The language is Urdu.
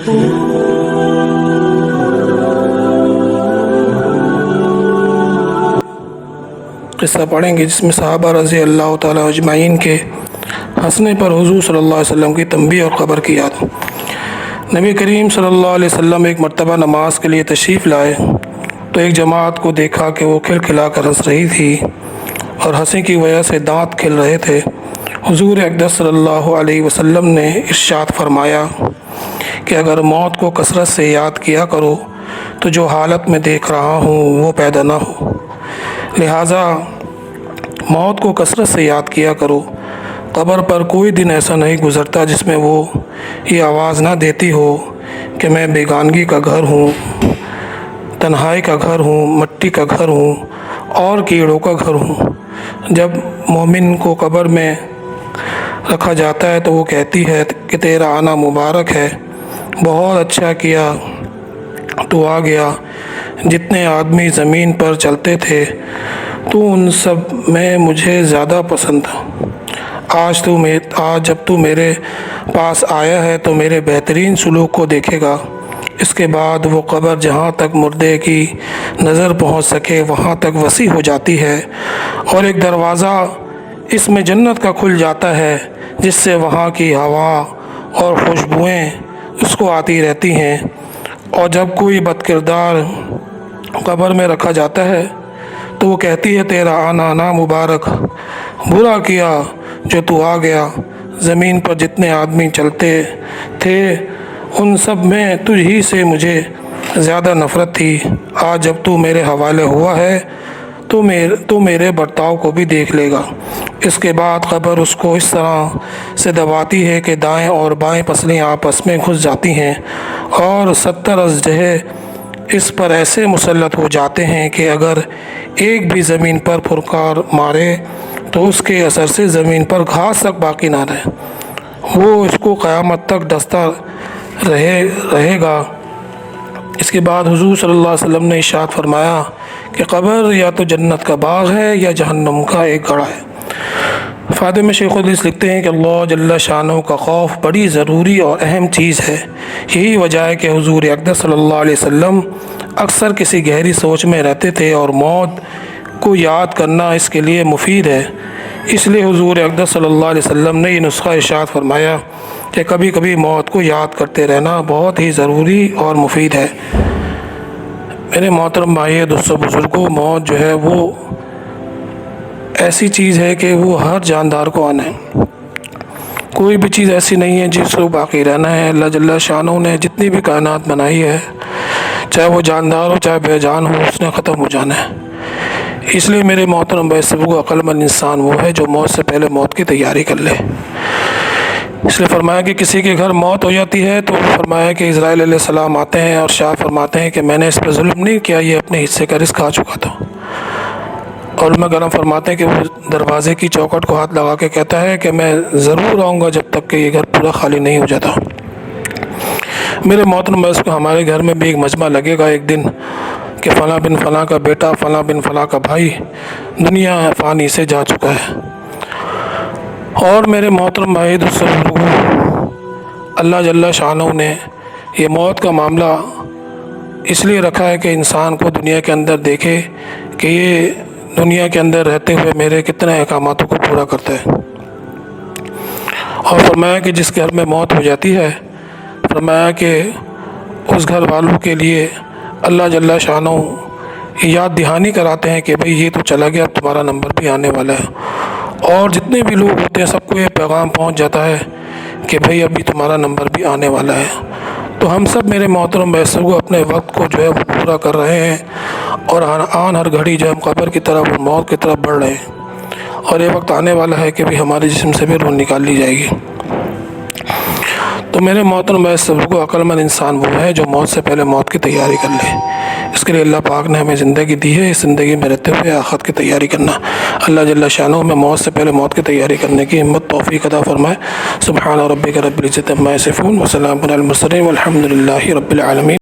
قصہ پڑھیں گے جس میں صحابہ رضی اللہ تعالیٰ اجمعین کے ہنسنے پر حضور صلی اللہ علیہ وسلم کی تنبیہ اور خبر کی یاد۔ نبی کریم صلی اللہ علیہ وسلم ایک مرتبہ نماز کے لیے تشریف لائے تو ایک جماعت کو دیکھا کہ وہ کھلکھلا کر ہنس رہی تھی اور ہنسی کی وجہ سے دانت کھل رہے تھے۔ حضور اقدس صلی اللہ علیہ وسلم نے ارشاد فرمایا کہ اگر موت کو کثرت سے یاد کیا کرو تو جو حالت میں دیکھ رہا ہوں وہ پیدا نہ ہو، لہٰذا موت کو کثرت سے یاد کیا کرو۔ قبر پر کوئی دن ایسا نہیں گزرتا جس میں وہ یہ آواز نہ دیتی ہو کہ میں بیگانگی کا گھر ہوں، تنہائی کا گھر ہوں، مٹی کا گھر ہوں اور کیڑوں کا گھر ہوں۔ جب مومن کو قبر میں رکھا جاتا ہے تو وہ کہتی ہے کہ تیرا آنا مبارک ہے، بہت اچھا کیا تو آ گیا۔ جتنے آدمی زمین پر چلتے تھے تو ان سب میں مجھے زیادہ پسند تھا۔ آج جب تو میرے پاس آیا ہے تو میرے بہترین سلوک کو دیکھے گا۔ اس کے بعد وہ قبر جہاں تک مردے کی نظر پہنچ سکے وہاں تک وسیع ہو جاتی ہے اور ایک دروازہ اس میں جنت کا کھل جاتا ہے جس سے وہاں کی ہوا اور خوشبوئیں اس کو آتی رہتی ہیں۔ اور جب کوئی بد کردار قبر میں رکھا جاتا ہے تو وہ کہتی ہے تیرا آنا نا مبارک، برا کیا جو تو آ گیا۔ زمین پر جتنے آدمی چلتے تھے ان سب میں تجھ ہی سے مجھے زیادہ نفرت تھی۔ آج جب تو میرے حوالے ہوا ہے تو میرے برتاؤ کو بھی دیکھ لے گا۔ اس کے بعد قبر اس کو اس طرح سے دباتی ہے کہ دائیں اور بائیں پسلیاں آپس میں گھس جاتی ہیں اور 70 اژدہے اس پر ایسے مسلط ہو جاتے ہیں کہ اگر ایک بھی زمین پر پھرکار مارے تو اس کے اثر سے زمین پر گھاس تک باقی نہ رہے، وہ اس کو قیامت تک ڈستا رہے گا۔ اس کے بعد حضور صلی اللہ علیہ وسلم نے ارشاد فرمایا کہ قبر یا تو جنت کا باغ ہے یا جہنم کا ایک گڑھا ہے۔ فائدے میں شیخ الحدیث لکھتے ہیں کہ اللہ جل شانہ کا خوف بڑی ضروری اور اہم چیز ہے۔ یہی وجہ ہے کہ حضور اقدس صلی اللہ علیہ وسلم اکثر کسی گہری سوچ میں رہتے تھے اور موت کو یاد کرنا اس کے لیے مفید ہے۔ اس لیے حضور اقدس صلی اللہ علیہ وسلم نے یہ نسخہ ارشاد فرمایا کہ کبھی کبھی موت کو یاد کرتے رہنا بہت ہی ضروری اور مفید ہے۔ میرے محترم بھائی دوستوں بزرگوں، موت جو ہے وہ ایسی چیز ہے کہ وہ ہر جاندار کو آنا ہے۔ کوئی بھی چیز ایسی نہیں ہے جس کو باقی رہنا ہے۔ اللہ جل شانہ نے جتنی بھی کائنات بنائی ہے، چاہے وہ جاندار ہو چاہے بے جان ہو، اس نے ختم ہو جانا ہے۔ اس لیے میرے محترم بھائی سبوں عقل مند انسان وہ ہے جو موت سے پہلے موت کی تیاری کر لے۔ اس لیے فرمایا کہ کسی کے گھر موت ہو جاتی ہے تو فرمایا کہ اسرائیل علیہ السلام آتے ہیں اور شاہ فرماتے ہیں کہ میں نے اس پر ظلم نہیں کیا، یہ اپنے حصے کا رزق کھا چکا تھا۔ علماء کرام فرماتے ہیں کہ وہ دروازے کی چوکھٹ کو ہاتھ لگا کے کہتا ہے کہ میں ضرور آؤں گا جب تک کہ یہ گھر پورا خالی نہیں ہو جاتا۔ میرے محترم بھائی کو ہمارے گھر میں بھی ایک مجمع لگے گا ایک دن کہ فلاں بن فلاں کا بیٹا، فلاں بن فلاں کا بھائی دنیا فانی سے جا چکا ہے۔ اور میرے محترم بھائی دوستوں بزرگوں، اللہ جل شانہ نے یہ موت کا معاملہ اس لیے رکھا ہے کہ انسان کو دنیا کے اندر دیکھے کہ یہ دنیا کے اندر رہتے ہوئے میرے کتنے احکاماتوں کو پورا کرتا ہے۔ اور فرمایا کہ جس گھر میں موت ہو جاتی ہے، فرمایا کہ اس گھر والوں کے لیے اللہ جل شانہ یاد دہانی کراتے ہیں کہ بھئی یہ تو چلا گیا، اب تمہارا نمبر بھی آنے والا ہے۔ اور جتنے بھی لوگ ہوتے ہیں سب کو یہ پیغام پہنچ جاتا ہے کہ بھئی ابھی تمہارا نمبر بھی آنے والا ہے۔ تو ہم سب میرے محترم بھائیوں کو اپنے وقت کو جو ہے وہ پورا کر رہے ہیں اور ہر گھڑی جو ہم قبر کی طرف اور موت کی طرف بڑھ رہے ہیں، اور یہ وقت آنے والا ہے کہ بھی ہمارے جسم سے بھی روح نکال لی جائے گی۔ تو میرے محترم بھائی سب کو عقل مند انسان وہ ہے جو موت سے پہلے موت کی تیاری کر لے۔ اس کے لیے اللہ پاک نے ہمیں زندگی دی ہے، اس زندگی میں رہتے ہوئے آخرت کی تیاری کرنا۔ اللہ جل شانہ میں موت سے پہلے موت کی تیاری کرنے کی ہمت توفیق عطا فرمائے۔ سبحان ربک رب العزۃ عما یصفون وسلام علی المرسلین والحمد للہ رب العالمین۔